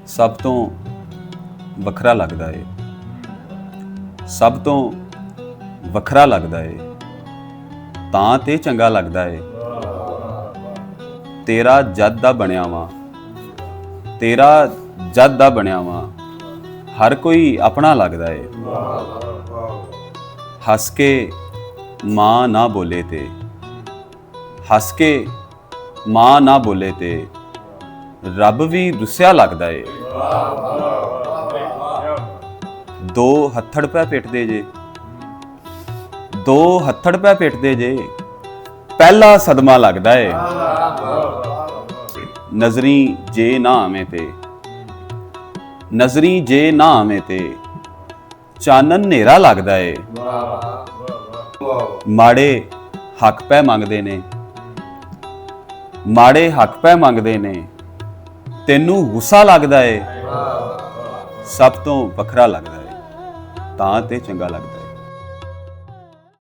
ਸਭ ਤੋਂ ਵੱਖਰਾ ਲੱਗਦਾ ਏ, ਸਭ ਤੋਂ ਵੱਖਰਾ ਲੱਗਦਾ ਏ, ਤਾਂ ਤੇ ਚੰਗਾ ਲੱਗਦਾ ਏ। ਤੇਰਾ ਜਦ ਦਾ ਬਣਿਆ ਵਾਂ, ਤੇਰਾ ਜਦ ਦਾ ਬਣਿਆ ਵਾਂ, ਹਰ ਕੋਈ ਆਪਣਾ ਲੱਗਦਾ ਏ। ਹੱਸ ਕੇ ਮਾਂ ਨਾ ਬੋਲੇ ਤੇ, ਹੱਸ ਕੇ ਮਾਂ ਨਾ ਬੋਲੇ ਤੇ ਰੱਬ ਵੀ ਰੁੱਸਿਆ ਲੱਗਦਾ ਏ। ਦੋ ਹੱਥੜ ਪੈ ਪਿੱਟਦੇ ਜੇ, ਦੋ ਹੱਥੜ ਪੈ ਪਿੱਟਦੇ ਜੇ, ਪਹਿਲਾ ਸਦਮਾ ਲੱਗਦਾ ਏ। ਨਜ਼ਰੀ ਜੇ ਨਾ ਆਵੇਂ ਤੇ, ਨਜ਼ਰੀ ਜੇ ਨਾ ਆਵੇਂ ਤੇ ਚਾਨਣ ਹਨੇਰਾ ਲੱਗਦਾ ਏ। ਮਾੜੇ ਹੱਕ ਪੈ ਮੰਗਦੇ ਨੇ, ਮਾੜੇ ਹੱਕ ਪੈ ਮੰਗਦੇ ਨੇ, ਤੈਨੂੰ ਗੁੱਸਾ ਲੱਗਦਾ ਏ। ਸਭ ਤੋਂ ਵੱਖਰਾ ਲੱਗਦਾ ਏ, ਤਾਂ ਤੇ ਚੰਗਾ ਲੱਗਦਾ ਏ।